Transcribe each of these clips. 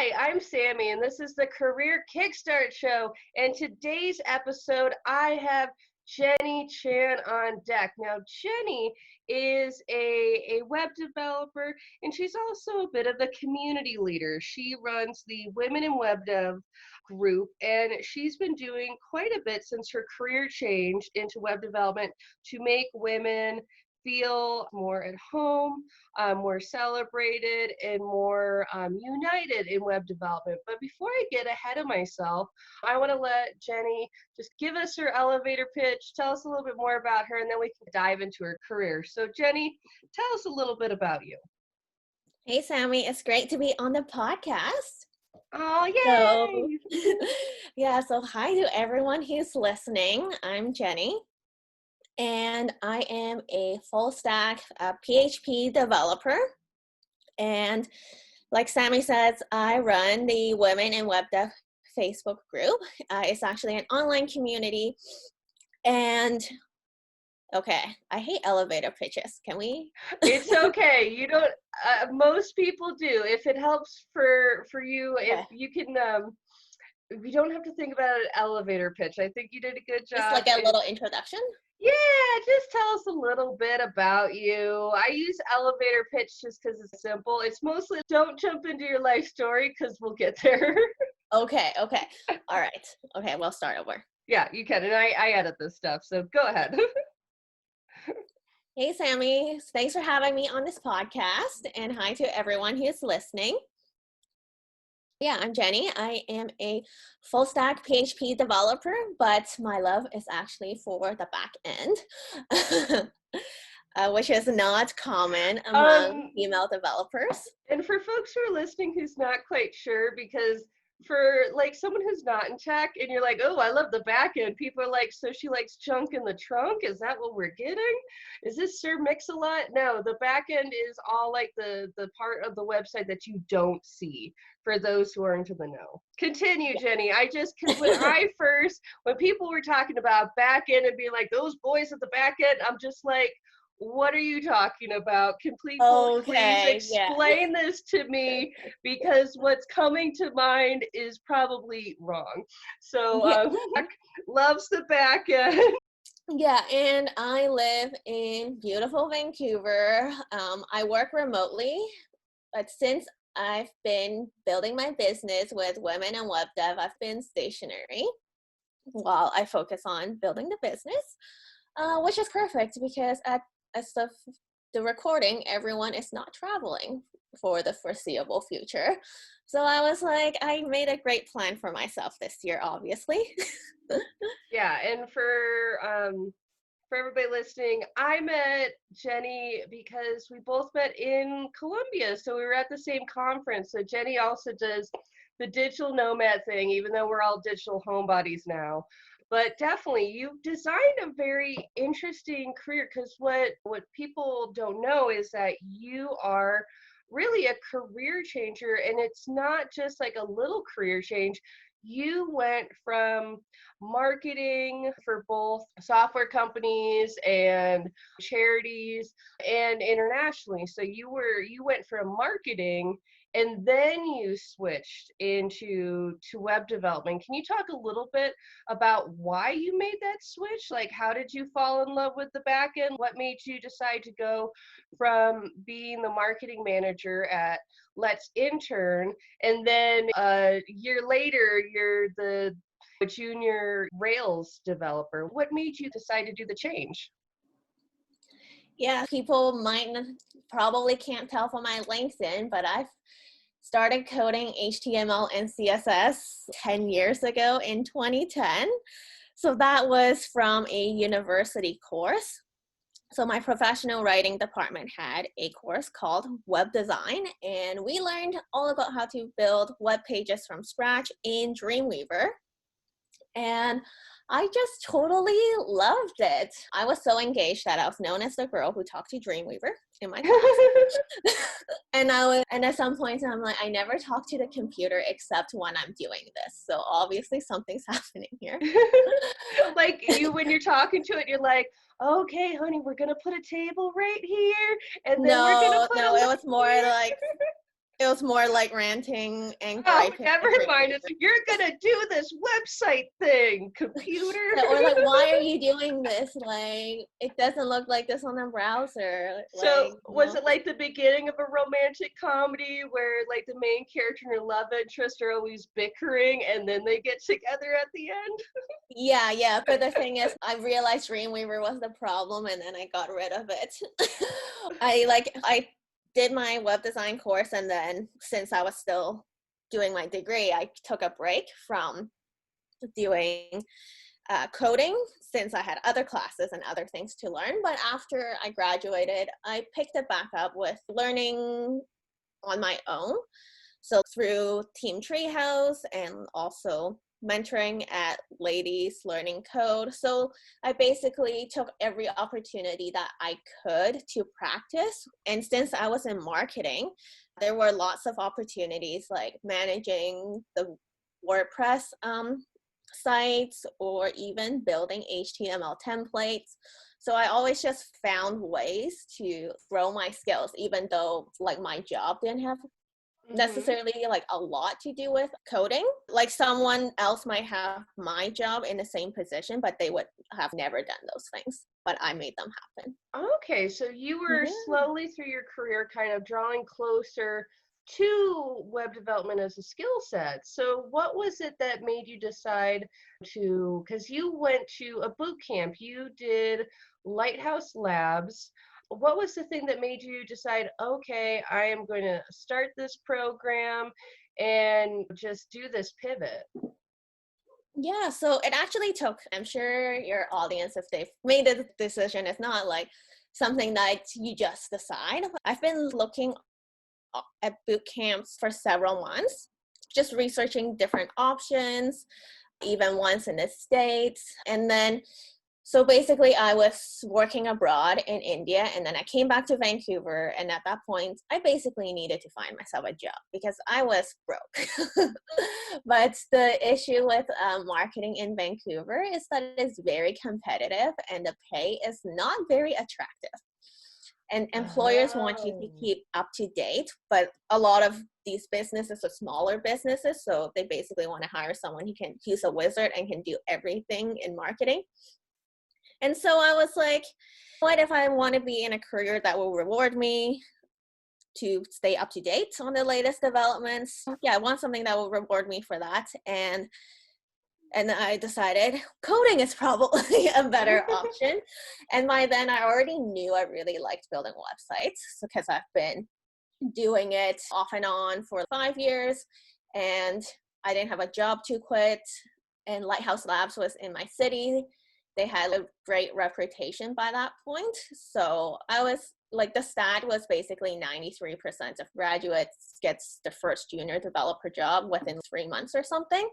Hi, I'm Sami, and this is the Career Kickstart Show. And today's episode, I have Jenny Chan on deck. Now, Jenny is a web developer, and she's also a bit of a community leader. She runs the Women in Web Dev group, and she's been doing quite a bit since her career changed into web development to make women feel more at home, more celebrated, and more united in web development. But before I get ahead of myself, I want to let Jenny just give us her elevator pitch, tell us a little bit more about her, and then we can dive into her career. So Jenny, tell us a little bit about you. Hey, Sami, it's great to be on the podcast. Oh, yay! So hi to everyone who's listening. I'm Jenny, and I am a full stack PHP developer. And like Sami says, I run the Women in Web Dev Facebook group. It's actually an online community. And okay, I hate elevator pitches. Can we? It's okay. You don't. Most people do. If it helps for you, Okay. if you can. You don't have to think about an elevator pitch. I think you did a good job. Just like a little introduction? Yeah, just tell us a little bit about you. I use elevator pitch just because it's simple. It's mostly don't jump into your life story because we'll get there. Okay. All right. Okay, we'll start over. Yeah, you can. And I edit this stuff, so go ahead. Hey, Sami. Thanks for having me on this podcast. And hi to everyone who's listening. Yeah, I'm Jenny. I am a full stack PHP developer, but my love is actually for the back end, which is not common among female developers. And for folks who are listening who's not quite sure, because for like someone who's not in tech and you're like, oh, I love the back end, people are like, so she likes junk in the trunk? Is that what we're getting? Is this Sir Mix-a-Lot? No, the back end is all like the part of the website that you don't see, for those who aren't in the know. Continue, Jenny. Because when people were talking about back end and being like, those boys at the back end, I'm just like, what are you talking about? Please explain this to me, because what's coming to mind is probably wrong. So loves the back end. Yeah, and I live in beautiful Vancouver. I work remotely, but since I've been building my business with Women in Web Dev, I've been stationary while I focus on building the business, which is perfect because as of the recording, everyone is not traveling for the foreseeable future. So I was like, I made a great plan for myself this year, obviously. Yeah, and for everybody listening, I met Jenny because we both met in Colombia. So we were at the same conference. So Jenny also does the digital nomad thing, even though we're all digital homebodies now. But definitely, you've designed a very interesting career, because what people don't know is that you are really a career changer, and it's not just like a little career change. You went from marketing for both software companies and charities and internationally. So you went from marketing and then you switched into web development. Can you talk a little bit about why you made that switch? Like, how did you fall in love with the back end? What made you decide to go from being the marketing manager at Let's Intern, and then a year later, you're the junior Rails developer? What made you decide to do the change? Yeah, people probably can't tell from my LinkedIn, but I've started coding HTML and CSS 10 years ago in 2010. So that was from a university course. So my professional writing department had a course called Web Design, and we learned all about how to build web pages from scratch in Dreamweaver. And I just totally loved it. I was so engaged that I was known as the girl who talked to Dreamweaver in my class. and at some point I'm like, I never talk to the computer except when I'm doing this. So obviously something's happening here. Like when you're talking to it, you're like, okay, honey, we're gonna put a table right here, and then we're gonna put it was more like It was more like ranting and Oh, griping. never mind. It's you're gonna do this website thing, computer. Or like, why are you doing this? Like, it doesn't look like this on the browser. So Like, was it like the beginning of a romantic comedy where like the main character and her love interest are always bickering and then they get together at the end? yeah. But the thing is, I realized Dreamweaver was the problem, and then I got rid of it. I did my web design course, and then since I was still doing my degree, I took a break from doing coding since I had other classes and other things to learn. But after I graduated, I picked it back up with learning on my own. So through Team Treehouse and also mentoring at Ladies Learning Code. So I basically took every opportunity that I could to practice. And since I was in marketing, there were lots of opportunities like managing the WordPress sites or even building HTML templates. So I always just found ways to grow my skills, even though like my job didn't have necessarily like a lot to do with coding. Like someone else might have my job in the same position, but they would have never done those things, but I made them happen. Okay, so you were Yeah. slowly through your career kind of drawing closer to web development as a skill set. So what was it that made you decide to, because you went to a boot camp, you did Lighthouse Labs. What was the thing that made you decide, okay, I am going to start this program and just do this pivot? Yeah, so it actually took, I'm sure your audience, if they've made a decision, it's not like something that you just decide. I've been looking at boot camps for several months, just researching different options, even ones in the States. And then, so basically, I was working abroad in India, and then I came back to Vancouver. And at that point, I basically needed to find myself a job because I was broke. But the issue with marketing in Vancouver is that it's very competitive and the pay is not very attractive. And employers want you to Oh. keep up to date, but a lot of these businesses are smaller businesses, so they basically want to hire someone who's a wizard and can do everything in marketing. And so I was like, what if I want to be in a career that will reward me to stay up to date on the latest developments? Yeah, I want something that will reward me for that. And I decided coding is probably a better option. And by then I already knew I really liked building websites because I've been doing it off and on for 5 years and I didn't have a job to quit. And Lighthouse Labs was in my city. They had a great reputation by that point. So I was like, the stat was basically 93% of graduates gets the first junior developer job within 3 months or something.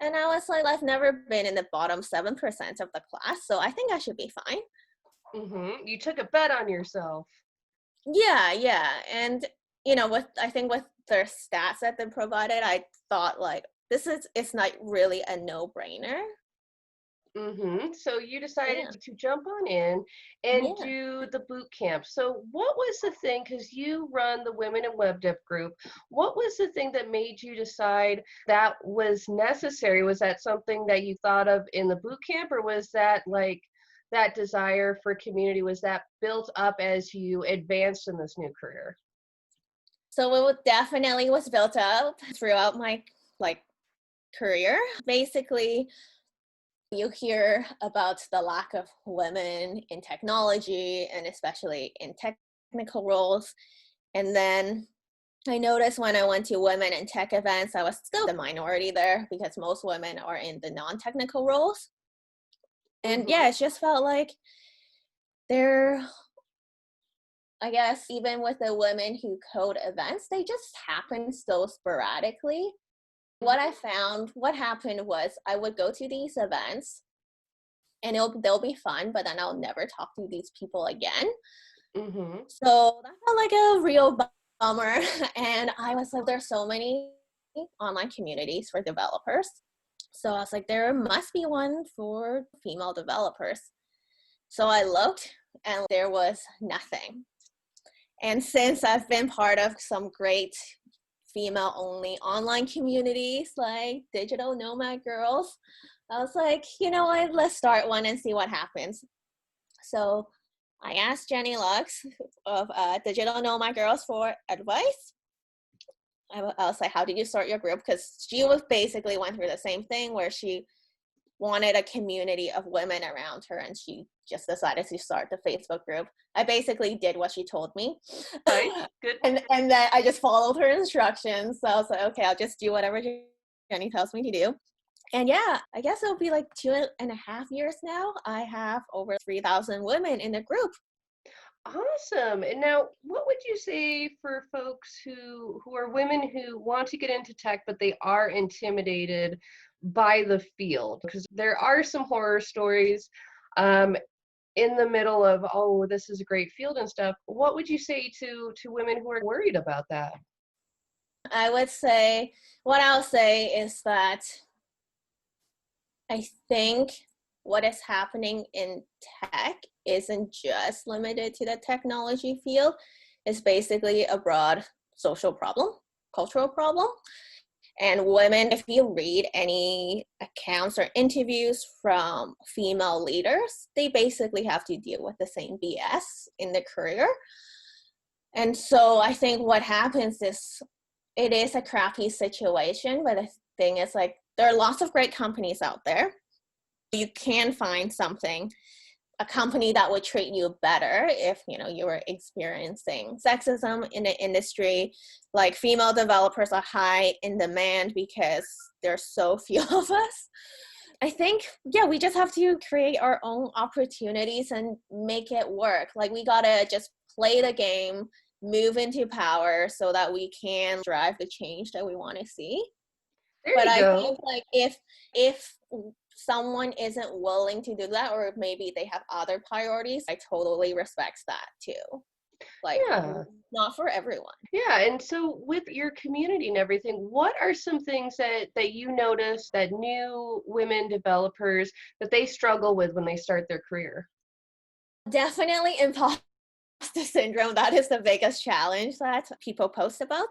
And I was like, I've never been in the bottom 7% of the class, so I think I should be fine. You took a bet on yourself. Yeah. And, I think with their stats that they provided, I thought like, it's not really a no-brainer. So you decided Yeah. to jump on in and Yeah. do the boot camp. So what was the thing, because you run the Women in Web Dev group, what was the thing that made you decide that was necessary? Was that something that you thought of in the boot camp, or was that like that desire for community, was that built up as you advanced in this new career? So it definitely was built up throughout my career. Basically, you hear about the lack of women in technology and especially in technical roles. And then I noticed when I went to women in tech events, I was still the minority there because most women are in the non-technical roles. And yeah, it just felt like I guess even with the women who code events, they just happen so sporadically. What happened was I would go to these events and they'll be fun, but then I'll never talk to these people again. So that felt like a real bummer. And I was like, there's so many online communities for developers. So I was like, there must be one for female developers. So I looked and there was nothing. And since I've been part of some great female only online communities like Digital Nomad Girls. I was like, you know what, let's start one and see what happens. So I asked Jenny Lux of Digital Nomad Girls for advice. I was like, how did you start your group? Because she was basically went through the same thing where she wanted a community of women around her, and she just decided to start the Facebook group. I basically did what she told me. Nice, good. and then I just followed her instructions. So I was like, okay, I'll just do whatever Jenny tells me to do. And yeah, I guess it'll be like 2.5 years now. I have over 3,000 women in the group. Awesome. And now, what would you say for folks who are women who want to get into tech, but they are intimidated by the field? Because there are some horror stories in the middle of, oh, this is a great field and stuff. What would you say to women who are worried about that? What I'll say is that I think what is happening in tech isn't just limited to the technology field. It's basically a broad social problem, cultural problem. And women, if you read any accounts or interviews from female leaders, they basically have to deal with the same BS in their career. And so I think what happens is it is a crappy situation, but the thing is, like, there are lots of great companies out there. You can find a company that would treat you better if, you know, you were experiencing sexism in the industry. Like, female developers are high in demand because there's so few of us. I think, yeah, we just have to create our own opportunities and make it work. Like, we gotta just play the game, move into power so that we can drive the change that we want to see. There But you I go. think, like, if someone isn't willing to do that, or maybe they have other priorities, I totally respect that too. Like, Yeah. not for everyone. Yeah, and so with your community and everything, what are some things that you notice that new women developers that they struggle with when they start their career? Definitely imposter syndrome. That is the biggest challenge that people post about.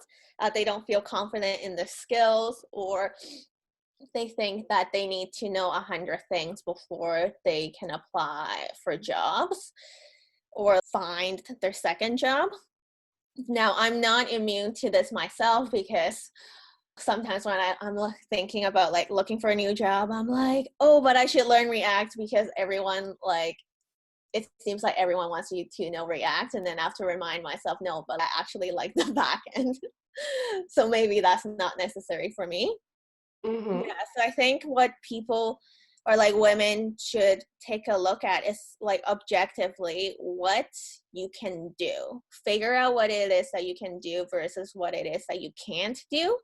They don't feel confident in their skills, or they think that they need to know 100 things before they can apply for jobs or find their second job. Now, I'm not immune to this myself, because sometimes when I'm thinking about like looking for a new job, I'm like, oh, but I should learn React because everyone, like, it seems like everyone wants you to know React. And then I have to remind myself, no, but I actually like the back end. So maybe that's not necessary for me. Mm-hmm. Yeah, so I think what people, or like women, should take a look at is like objectively what you can do. Figure out what it is that you can do versus what it is that you can't do.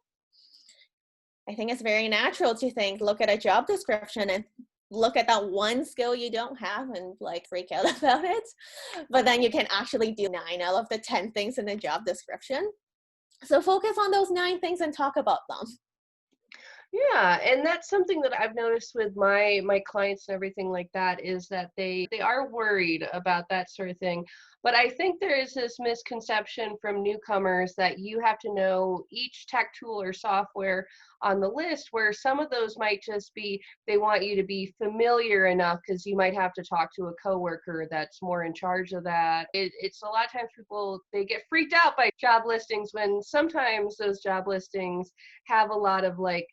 I think it's very natural to think, look at a job description and look at that one skill you don't have and like freak out about it. But then you can actually do 9 out of the 10 things in the job description. So focus on those 9 things and talk about them. Yeah, and that's something that I've noticed with my clients and everything like that, is that they are worried about that sort of thing. But I think there is this misconception from newcomers that you have to know each tech tool or software on the list, where some of those might just be they want you to be familiar enough because you might have to talk to a coworker that's more in charge of that. It's a lot of times people, they get freaked out by job listings when sometimes those job listings have a lot of like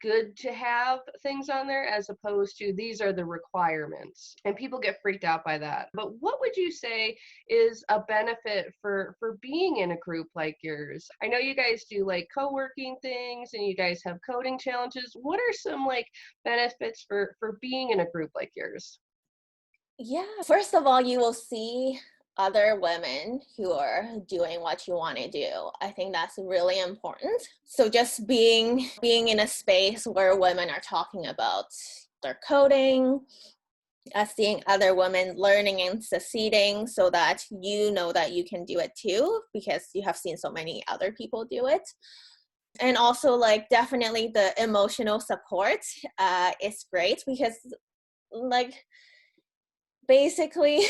good to have things on there as opposed to these are the requirements, and people get freaked out by that. But what would you say is a benefit for being in a group like yours? I know you guys do like co-working things and you guys have coding challenges. What are some like benefits for being in a group like yours? Yeah, first of all, you will see other women who are doing what you want to do. I think that's really important. So just being in a space where women are talking about their coding, seeing other women learning and succeeding, so that you know that you can do it too, because you have seen so many other people do it. And also, like, definitely the emotional support is great, because, like, basically,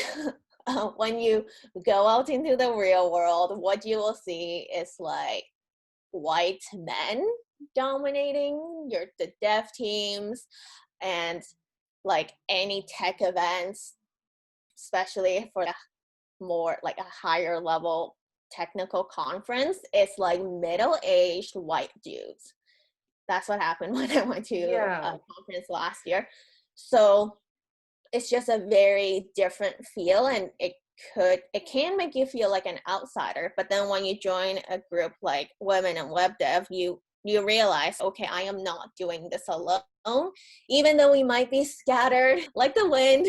when you go out into the real world, what you will see is like white men dominating the dev teams and like any tech events, especially for more like a higher level technical conference, it's like middle-aged white dudes. That's what happened when I went to Yeah. a conference last year. So it's just a very different feel, and it can make you feel like an outsider. But then when you join a group like Women in Web Dev, you realize, okay, I am not doing this alone, even though we might be scattered like the wind.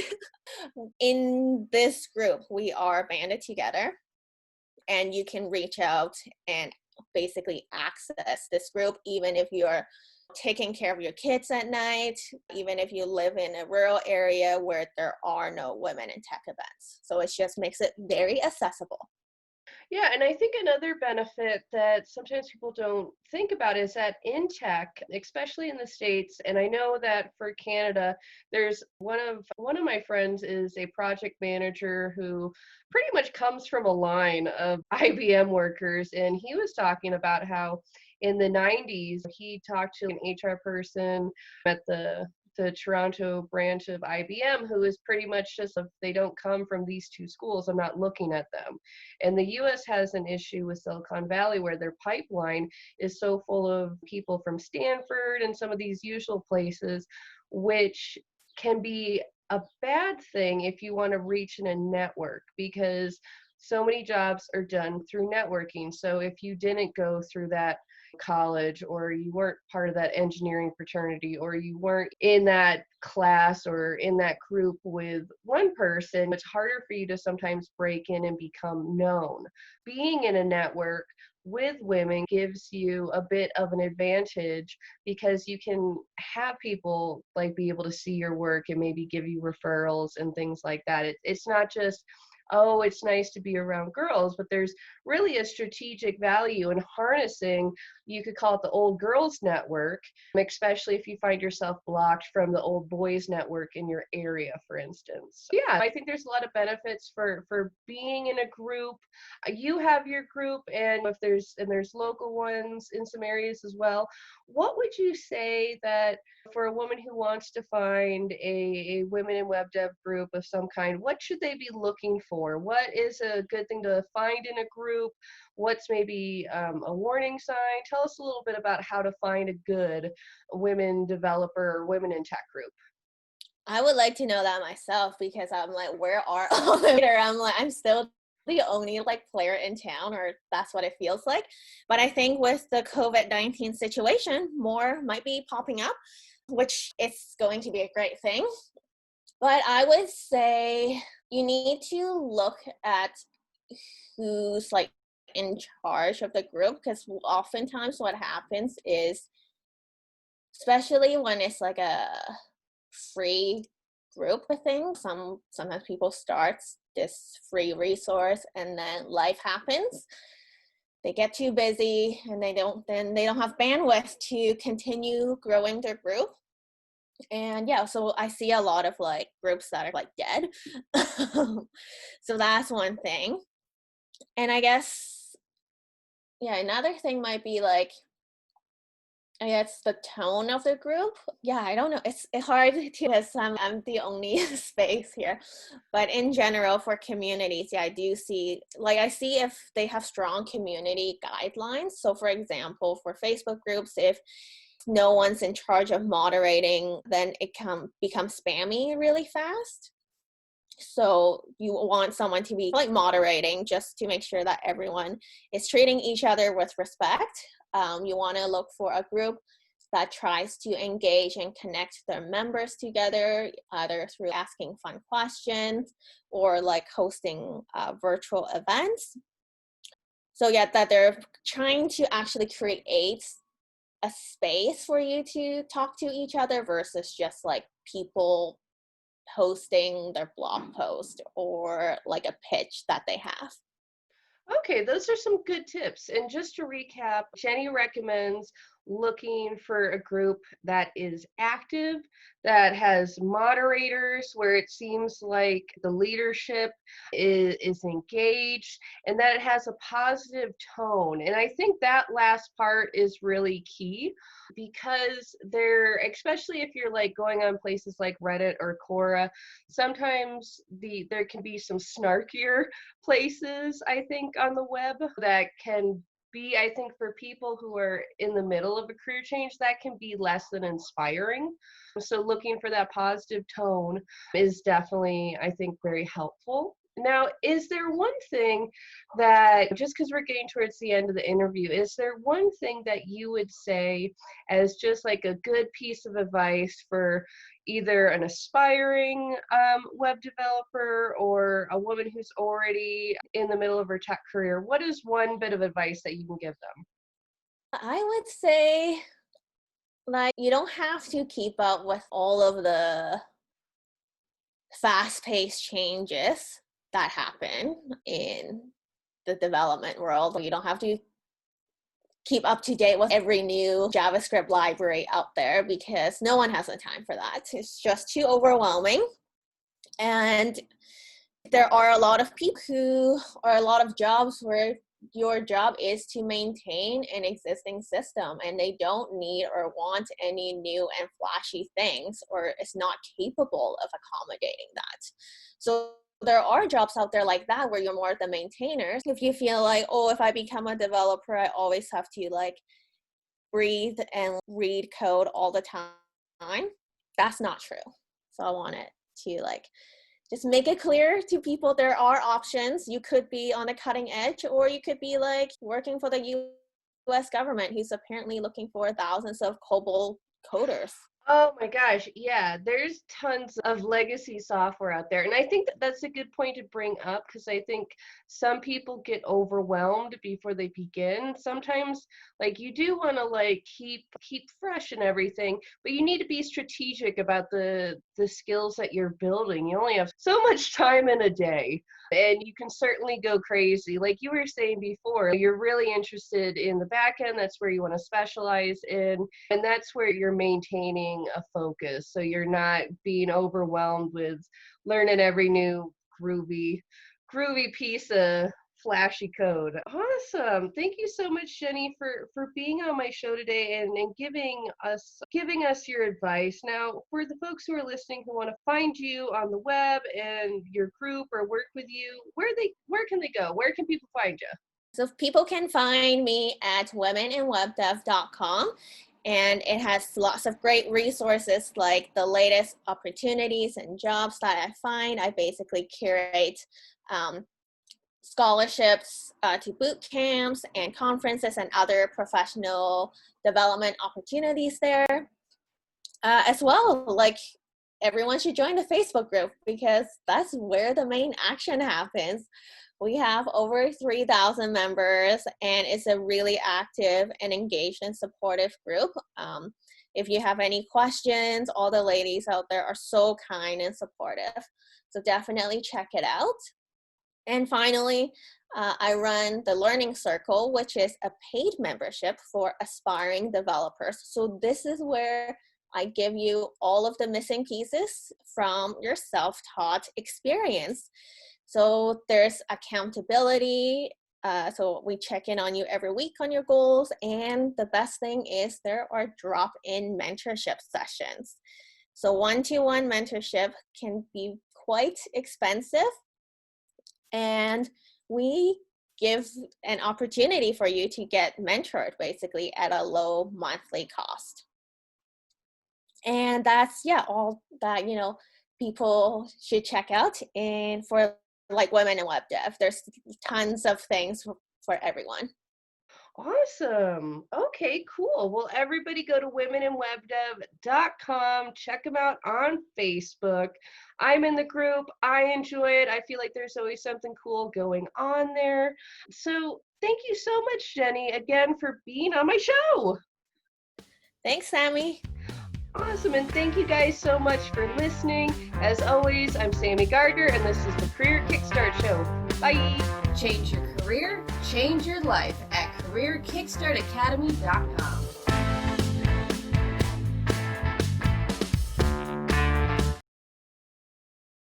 In this group, we are banded together, and you can reach out and basically access this group, even if you're taking care of your kids at night, even if you live in a rural area where there are no women in tech events. So it just makes it very accessible. Yeah, and I think another benefit that sometimes people don't think about is that in tech, especially in the States, and I know that for Canada, there's one of my friends is a project manager who pretty much comes from a line of IBM workers, and he was talking about how in the 90s he talked to an HR person at the Toronto branch of IBM who is pretty much just if they don't come from these two schools, I'm not looking at them. And the US has an issue with Silicon Valley where their pipeline is so full of people from Stanford and some of these usual places, which can be a bad thing if you want to reach in a network because so many jobs are done through networking. So if you didn't go through that college or you weren't part of that engineering fraternity or you weren't in that class or in that group with one person, it's harder for you to sometimes break in and become known. Being in a network with women gives you a bit of an advantage because you can have people like be able to see your work and maybe give you referrals and things like that. It's not just oh, it's nice to be around girls, but there's really a strategic value in harnessing, you could call it the old girls network, especially if you find yourself blocked from the old boys network in your area, for instance. Yeah, I think there's a lot of benefits for being in a group. You have your group, and if there's local ones in some areas as well. What would you say that for a woman who wants to find a women in web dev group of some kind, what should they be looking for? What is a good thing to find in a group? What's maybe a warning sign? Tell us a little bit about how to find a good women developer or women in tech group. I would like to know that myself because I'm like, where are all the later? I'm like, I'm still the only like player in town, or that's what it feels like. But I think with the COVID-19 situation, more might be popping up, which is going to be a great thing. But I would say you need to look at who's like in charge of the group, because oftentimes what happens is, especially when it's like a free group of things, sometimes people start this free resource and then life happens, they get too busy and they don't have bandwidth to continue growing their group. And yeah, so I see a lot of like groups that are like dead. So that's one thing. And I guess, yeah, another thing might be like, I guess the tone of the group. Yeah, I don't know. It's hard to because I'm the only space here. But in general, for communities, yeah, I see if they have strong community guidelines. So for example, for Facebook groups, if no one's in charge of moderating, then it can become spammy really fast. So you want someone to be like moderating just to make sure that everyone is treating each other with respect. You want to look for a group that tries to engage and connect their members together, either through asking fun questions or like hosting virtual events. So yeah, that they're trying to actually create a space for you to talk to each other versus just like people posting their blog post or like a pitch that they have. Okay, those are some good tips. And just to recap, Jenny recommends looking for a group that is active, that has moderators where it seems like the leadership is engaged, and that it has a positive tone. And I think that last part is really key because there, especially if you're like going on places like Reddit or Quora, sometimes there can be some snarkier places, I think, on the web that can be, I think, for people who are in the middle of a career change, that can be less than inspiring. So looking for that positive tone is definitely, I think, very helpful. Now, is there one thing that, just because we're getting towards the end of the interview, is there one thing that you would say as just like a good piece of advice for either an aspiring web developer or a woman who's already in the middle of her tech career? What is one bit of advice that you can give them? I would say, like, you don't have to keep up with all of the fast-paced changes that happen in the development world. You don't have to keep up to date with every new JavaScript library out there because no one has the time for that. It's just too overwhelming. And there are a lot of people who, or a lot of jobs where your job is to maintain an existing system and they don't need or want any new and flashy things, or is not capable of accommodating that. So there are jobs out there like that where you're more the maintainers. If you feel like, oh, if I become a developer, I always have to like breathe and read code all the time, that's not true. So I wanted to like just make it clear to people there are options. You could be on the cutting edge, or you could be like working for the US government who's apparently looking for thousands of COBOL coders. Oh my gosh, yeah, there's tons of legacy software out there. And I think that that's a good point to bring up because I think some people get overwhelmed before they begin. Sometimes like you do want to like keep fresh and everything, but you need to be strategic about the skills that you're building. You only have so much time in a day. And you can certainly go crazy. Like you were saying before, you're really interested in the back end. That's where you want to specialize in. And that's where you're maintaining a focus. So you're not being overwhelmed with learning every new groovy piece of flashy code. Awesome. Thank you so much, Jenny, for being on my show today and giving us your advice. Now, for the folks who are listening who want to find you on the web and your group or work with you, where can they go? Where can people find you? So people can find me at womeninwebdev.com. And it has lots of great resources like the latest opportunities and jobs that I find. I basically curate scholarships to boot camps and conferences and other professional development opportunities there. As well, like everyone should join the Facebook group because that's where the main action happens. We have over 3,000 members and it's a really active and engaged and supportive group. If you have any questions, all the ladies out there are so kind and supportive. So definitely check it out. And finally, I run the Learning Circle, which is a paid membership for aspiring developers. So this is where I give you all of the missing pieces from your self-taught experience. So there's accountability. So we check in on you every week on your goals. And the best thing is there are drop-in mentorship sessions. So one-to-one mentorship can be quite expensive. And we give an opportunity for you to get mentored basically at a low monthly cost. And that's, yeah, all that, people should check out. And for like women in web dev, there's tons of things for everyone. Awesome. Okay, cool. Well, everybody go to womeninwebdev.com. Check them out on Facebook. I'm in the group. I enjoy it. I feel like there's always something cool going on there. So thank you so much, Jenny, again for being on my show. Thanks, Sami. Awesome. And thank you guys so much for listening. As always, I'm Sami Gardner, and this is the Career Kickstart Show. Bye. Change your career, change your life at CareerKickstartAcademy.com.